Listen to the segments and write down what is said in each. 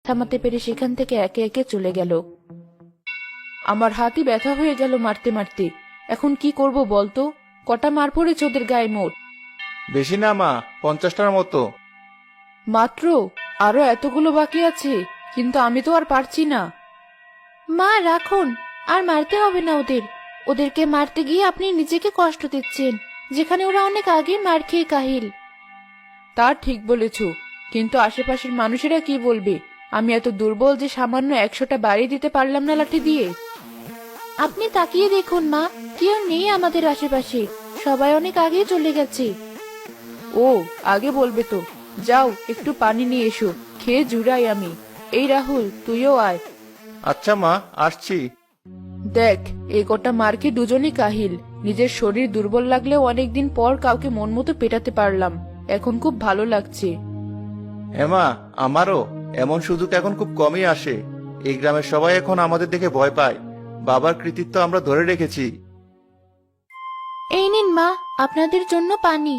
থামাতে পেরে সেখান থেকে একে একে চলে গেল। আমার হাতই ব্যথা হয়ে গেল মারতে মারতে। এখন কি করব বলতো? কটা মার পড়েছে ওদের গায়ে মোট? বেশি না মা, 50টার মতো। মাত্র? আরো এতগুলো বাকি আছে, কিন্তু আমি তো আর পারছি না। মা রাখুন, আর মারতে হবে না ওদের। ওদেরকে মারতে গিয়ে আপনি নিজেকে কষ্ট দিচ্ছেন, যেখানে ওরা অনেক আগে মার খেয়ে কাহিল। তা ঠিক বলেছ, কিন্তু আশেপাশের মানুষেরা কি বলবে? আমি এত দুর্বল যে সামান্য 100টা বাড়ি দিতে পারলাম না লাঠি দিয়ে। আপনি তাকিয়ে দেখুন মা, কেউ নেই আমাদের আশেপাশে, সবাই অনেক আগেই চলে গেছে। ও, আগে বলবে তো। যাও একটু পানি নিয়ে এসো, খেয়ে জুড়াই আমি। এই রাহুল, তুইও আয়। আচ্ছা মা, আসছি। দেখ, এই কটা মারকে দুজনই কাহিল। নিজের শরীর দুর্বল লাগলেও অনেকদিন পর কাউকে মন মতো পেটাতে পারলাম, এখন খুব ভালো লাগছে। হ্যাঁ মা, আমারও। এমন সুযোগ এখন খুব কমই আসে। এই গ্রামের সবাই এখন আমাদের দেখে ভয় পায়। বাবার কৃতিত্ব আমরা ধরে রেখেছি। এই নিন মা, আপনাদের জন্য পানি।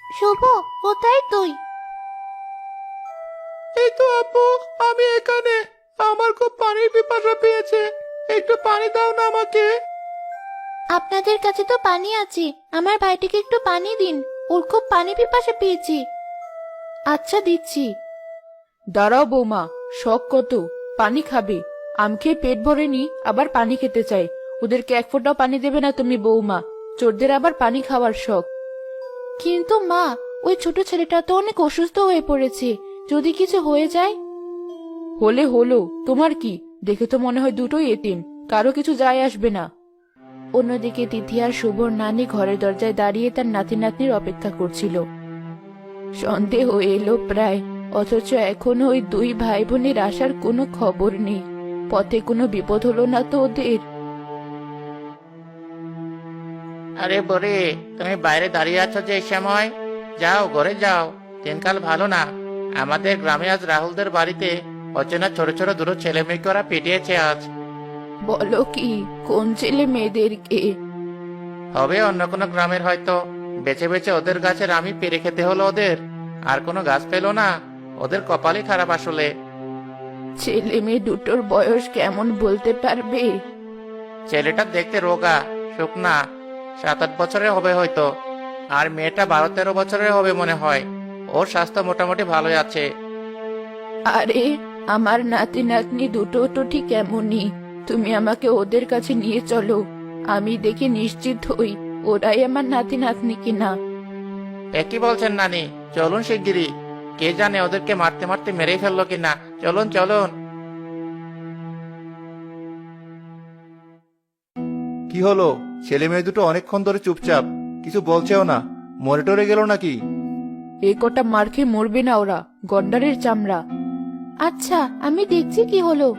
শুভ, কোথায় তুই? এই তো আপু, আমি এখানে। আমার খুব পানির পিপাসা পেয়েছে, একটু পানি দাও না আমাকে। আপনাদের কাছে তো পানি আছে, আমার ভাইটিকে একটু পানি দিন, ওর খুব পানি পিপাসা পেয়েছে। আচ্ছা দিচ্ছি। দাঁড়াও বৌমা, শখ কত, পানি খাবে? আম খেয়ে পেট ভরেনি, আবার পানি খেতে চাই। ওদেরকে এক ফোঁটাও পানি দেবে না তুমি বৌমা? চোরদের আবার পানি খাওয়ার শখ। কিন্তু মা, ওই ছোট ছেলেটা তো অনেক অসুস্থ হয়ে পড়েছে, যদি কিছু হয়ে যায়? হলে হলো, তোমার কি? দেখে তো মনে হয় দুটোই এতিম, কারো কিছু যায় আসবে না। অন্যদিকে তিথি আর শুভর নানি ঘরের দরজায় দাঁড়িয়ে তার নাতি নাতনির অপেক্ষা করছিল। সন্দেহ এলো প্রায়, অথচ এখনো ওই দুই ভাই বোনের আসার কোনো খবর নেই। পথে কোনো বিপদ হলো না তো ওদের? আরে বরে, তুমি বাইরে দাঁড়িয়ে আছো যে এই সময়? যাও ঘরে যাও, দিনকাল ভালো না। আমাদের গ্রামে আজ রাহুলদের বাড়িতে অচেনা ছোট ছোট দুটো ছেলে মেয়েকে ওরা পিটিয়েছে আজ। বলো কি, কোন ছেলে মেয়েদেরকে? হবে অন্য কোনো গ্রামের হয়তো। বেছে বেছে ওদের গাছের আমি পেরে খেতে হলো ওদের, আর কোনো গাছ পেলো না। ওদের কপালই খারাপ আসলে। ছেলে মেয়ে দুটোর বয়স কেমন বলতে পারবে? ছেলেটা দেখতে রোগা শুকনা, 7-8 বছরের হবে হয়তো। আর মেয়েটা 12-13 বছরের হবে মনে হয়। ওর স্বাস্থ্য মোটামুটি ভালোই আছে। আরে, আমার নাতি নাতনি দুটো তো ঠিক এমনই। তুমি আমাকে ওদের কাছে নিয়ে চলো, আমি দেখে নিশ্চিত হই ওরাই আমার নাতি নাতনি কিনা। একই বলছেন নানি, চলুন শিগগিরই। কে জানে ওদেরকে মারতে মারতে মেরেই ফেললো কিনা। চলুন চলুন। কি হলো? ছেলে মেয়ে দুটো অনেকক্ষণ ধরে চুপচাপ, কিছু বলছেও না। মরে টরে গেল নাকি? এই কটা মার খেয়ে মরবে না ওরা, গন্ডারের চামড়া। আচ্ছা, আমি দেখছি কি হলো।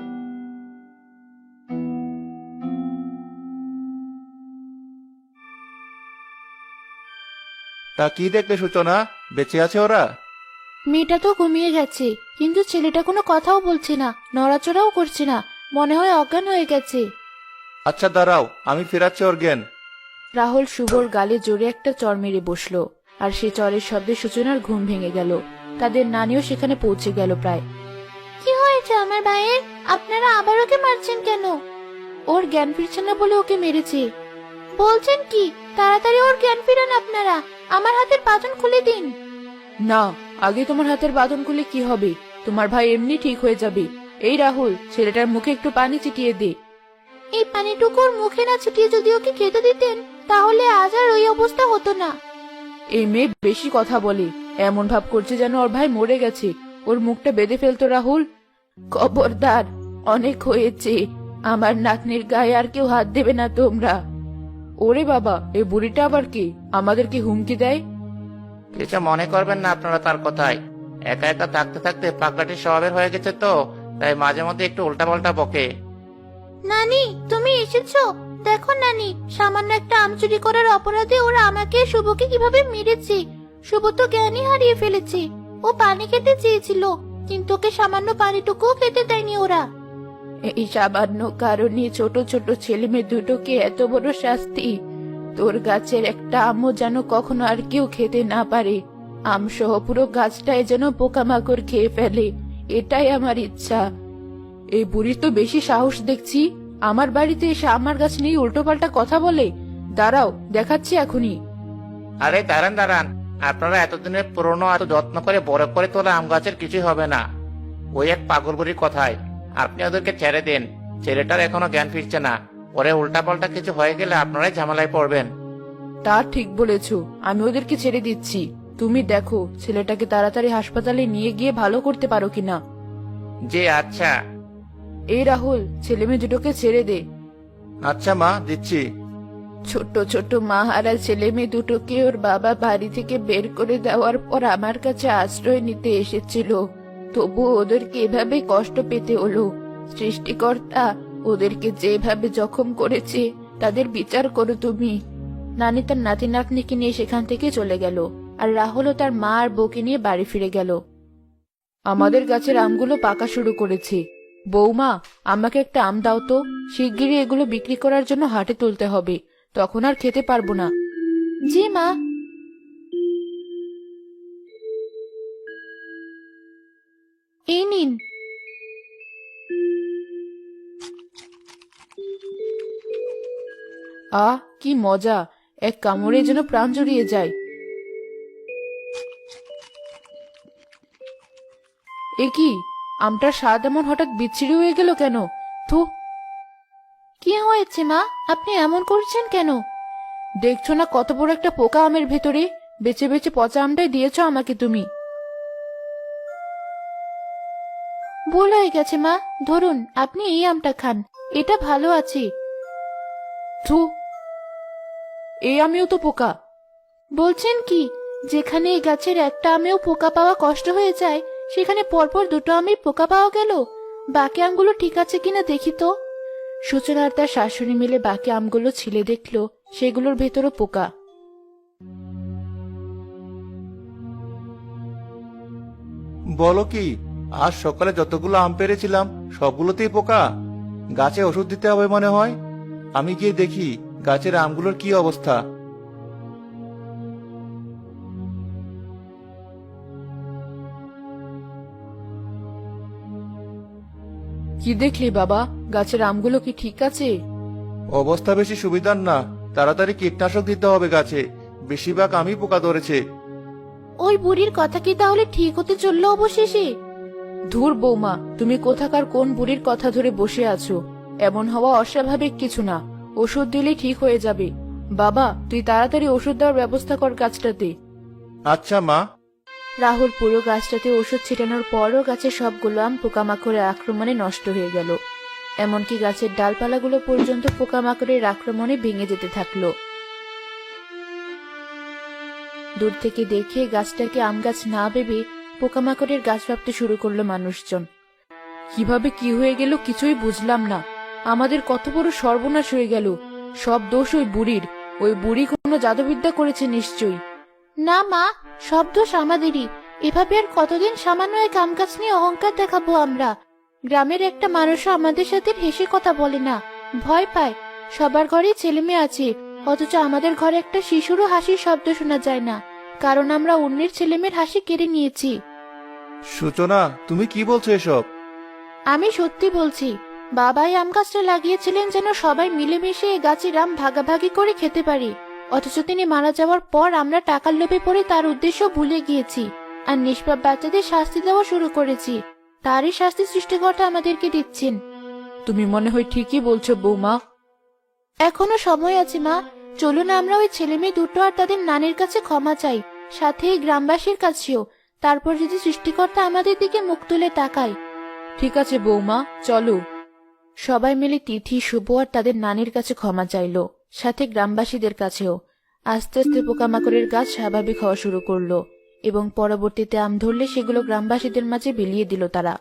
তা কি দেখলে সূচনা? বেঁচে আছে ওরা? মেয়েটা তো ঘুমিয়ে গেছে, কিন্তু ছেলেটা কোনো কথাও বলছে না, নড়াচড়াও করছে না, মনে হয় অজ্ঞান হয়ে গেছে। আচ্ছা দাঁড়াও, আমি ফেরাচ্ছি ওর জ্ঞান। রাহুল শুভর গালে জোরে একটা চড় মেরে বসলো, আর সে চরের শব্দে সূচনার ঘুম ভেঙে গেল। তাদের নানিও সেখানে পৌঁছে গেল প্রায়। কি হয়েছে আমার ভাইয়ের? আপনারা আবার ওকে মারছেন কেন? ওর জ্ঞান ফিরছে না বলে ওকে মেরেছে। বলছেন কি? তাড়াতাড়ি ওর জ্ঞান ফিরান আপনারা, আমার হাতের বাঁধন খুলে দিন। না, আগে তোমার হাতের বাঁধন খুলে কি হবে? তোমার ভাই এমনি ঠিক হয়ে যাবে। এই রাহুল, ছেলেটার মুখে একটু পানি ছিটিয়ে দে। এই পানিটুকু ওর মুখে না ছিটিয়ে যদি ওকে খেতে দিতেন, তাহলে আজ আর ওই অবস্থা হতো না। এই মেয়ে বেশি কথা বলে, এমন ভাব করছে যেন ওর ভাই মরে গেছে। ওর মুখটা বেঁধে ফেলতো রাহুল। খবরদার, অনেক হয়েছে। আমার নাতনির গায়ে আর কেউ হাত দেবে না তোমরা। ওরে বাবা, এই বুড়িটা আবার কি আমাদেরকে হুমকি দেয়? কিছু মনে করবেন না আপনারা তার কথায়। একা একা থাকতে থাকতে পাগলাটি স্বভাবের হয়ে গেছে তো, তাই মাঝে মধ্যে একটু উল্টা পাল্টা বকে। নানি, তুমি এসেছো? দেখো নানি, সামান্য একটা আম চুরি করার অপরাধে ওরা আমাকে শুভকে কিভাবে মেরেছে। শুভ তো জ্ঞানই হারিয়ে ফেলেছে। ও পানি খেতে চেয়েছিল, কিন্তু ওকে সামান্য পানিটুকুও খেতে দেয়নি ওরা। এই সামান্য কারণে ছোট ছোট ছেলে মেয়ে দুটোকে এত বড় শাস্তি? তোর গাছের একটা আমও যেন কখনো আর কেউ খেতে না পারে। আম সহ পুরো গাছটায় যেন পোকামাকড় খেয়ে ফেলে, এটাই আমার ইচ্ছা। এই বুড়ির তো বেশি সাহস দেখছি, আমার বাড়িতে এসে আমার গাছ নিয়ে উল্টোপাল্টা কথা বলে। দাঁড়াও, দেখাচ্ছি এখনই। আরে দাঁড়ান দাঁড়ান, আপনারা এতদিনের পুরনো এত যত্ন করে বড় করে তোলা আম গাছের কিছুই হবে না। ওই এক পাগল বুড়ির কথায় আপনি ওদেরকে ছেড়ে দেন। ছেলেটার এখনো জ্ঞান ফিরছে না, পরে উল্টাপাল্টা কিছু হয়ে গেলে আপনারাই ঝামেলায় পড়বেন। তা ঠিক বলেছো, আমি ওদেরকে ছেড়ে দিচ্ছি। তুমি দেখো ছেলেটাকে তাড়াতাড়ি হাসপাতালে নিয়ে গিয়ে ভালো করতে পারো কিনা। জি আচ্ছা। এই রাহুল, ছেলে মেয়ে দুটোকে ছেড়ে দে। আচ্ছা মা, দিচ্ছি। ছোট ছোট মাহারা ছেলে মেয়ে দুটোকে ওর বাবা বাড়ি থেকে বের করে দেওয়ার পর আমার কাছে আশ্রয় নিতে এসেছিল, তবু ওদেরকে এভাবে কষ্ট পেতে হলো। সৃষ্টিকর্তা ওদেরকে যেভাবে জখম করেছে তাদের বিচার করো তুমি। নানি তার নাতি নাতনিকে নিয়ে সেখান থেকে চলে গেল, আর রাহুলও তার মা আর বউকে নিয়ে বাড়ি ফিরে গেল। আমাদের গাছের আমগুলো পাকা শুরু করেছে। বৌমা, আমাকে একটা আম দাও তো, শিগগিরই এগুলো বিক্রি করার জন্য হাটে তুলতে হবে, তখন আর খেতে পারবো না। জি মা। এই নিন। আহ, কি মজা! এক কামড়ে যেন প্রাণ জুড়িয়ে যায়। এ কি, আমটার স্বাদ এমন হঠাৎ বিচ্ছিরি হয়ে গেল কেন? থু! কি হয়েছে মা, আপনি এমন করছেন কেন? দেখছো না কত বড় একটা পোকা আমের ভেতরে? বেছে বেছে পচা আমটাই দিয়েছো আমাকে তুমি। ভুল হয়ে গেছে মা, ধরুন আপনি এই আমটা খান, এটা ভালো আছে। থু! এই আমিও তো পোকা। বলছেন কি? যেখানে এই গাছের একটা আমেও পোকা পাওয়া কষ্ট হয়ে যায়, সেখানে পরপর দুটো আমেই পোকা পাওয়া গেল। বাকি আমগুলো ঠিক আছে কিনা দেখি তো। সূচনা আর তার শাশুড়ি মিলে বাকি আমগুলো ছিলে দেখলো সেগুলোর ভেতরও পোকা। বলো কি, আজ সকালে যতগুলো আম পেরেছিলাম সবগুলোতেই পোকা। গাছে ওষুধ দিতে হবে মনে হয়। আমি গিয়ে দেখি গাছের আমগুলোর কি অবস্থা। কি দেখলি বাবা, গাছের আমগুলো কি ঠিক আছে? অবস্থা বেশি সুবিধার না, তাড়াতাড়ি কীটনাশক দিতে হবে গাছে, বেশিরভাগ আমি পোকা ধরেছে। ওই বুড়ির কথা কি তাহলে ঠিক হতে চললো অবশেষে? ধুর বৌমা, তুমি কোথাকার কোন বুড়ির কথা ধরে বসে আছো? এমন হওয়া অস্বাভাবিক কিছু না, ওষুধ দিলেই ঠিক হয়ে যাবে। বাবা, তুই তাড়াতাড়ি ওষুধ দেওয়ার ব্যবস্থা কর গাছটাতে। আচ্ছা মা। রাহুল পুরো গাছটাতে ওষুধ ছিটানোর পরও গাছের সবগুলো আম পোকামাকড়ের আক্রমণে নষ্ট হয়ে গেল। এমনকি গাছের ডালপালাগুলো পর্যন্ত পোকামাকড়ের আক্রমণে ভেঙে যেতে থাকলো। দূর থেকে দেখে গাছটাকে আম গাছ না ভেবে পোকামাকড়ের গাছ ভাবতে শুরু করলো মানুষজন। কিভাবে কি হয়ে গেল কিছুই বুঝলাম না। আমাদের কত বড় সর্বনাশ হয়ে গেল। সব দোষ ওই বুড়ির। ওই বুড়ি কোনো জাদুবিদ্যা করেছে নিশ্চয়ই। না মা, সব দোষ আমাদেরই। এভাবে আর কতদিন সামান্য এক আম গাছ নিয়ে অহংকার দেখাবো আমরা? গ্রামের একটা মানুষও আমাদের সাথে হেসে কথা বলে না, ভয় পায়। সবার ঘরে ছেলে মেয়ে আছে, অথচ আমাদের ঘরে একটা শিশুরও হাসির শব্দ শোনা যায় না, কারণ আমরা অন্যের ছেলেমেয়ের হাসি কেড়ে নিয়েছি। সূচনা, তুমি কি বলছো এসব? আমি সত্যি বলছি। বাবাই আম গাছটা লাগিয়েছিলেন যেন সবাই মিলেমিশে এই গাছের আম ভাগাভাগি করে খেতে পারি, অথচ তিনি মারা যাওয়ার পর আমরা টাকার লোভে পড়ে তার উদ্দেশ্য ভুলে গিয়েছি, আর নিষ্পাপ বাচ্চাদের শাস্তি দেওয়া শুরু করেছি। তারই শাস্তি সৃষ্টিকর্তা আমাদেরকে দিচ্ছেন। তুমি মনে হয় ঠিকই বলছো বৌমা। এখনো সময় আছে মা, চলুন আমরা ওই ছেলে মেয়ে দুটো আর তাদের নানির কাছে ক্ষমা চাই, সাথে এই গ্রামবাসীর কাছেও। তারপর যদি সৃষ্টিকর্তা আমাদের দিকে মুখ তুলে তাকায়। ঠিক আছে বৌমা, চলো। সবাই মিলে তিথি, শুভ আর তাদের নানির কাছে ক্ষমা চাইলো, সাথে গ্রামবাসীদের কাছেও। আস্তে আস্তে পোকামাকড়ের গাছ স্বাভাবিক হওয়া শুরু করলো এবং পরবর্তীতে আম ধরলে সেগুলো গ্রামবাসীদের মাঝে বিলিয়ে দিল তারা।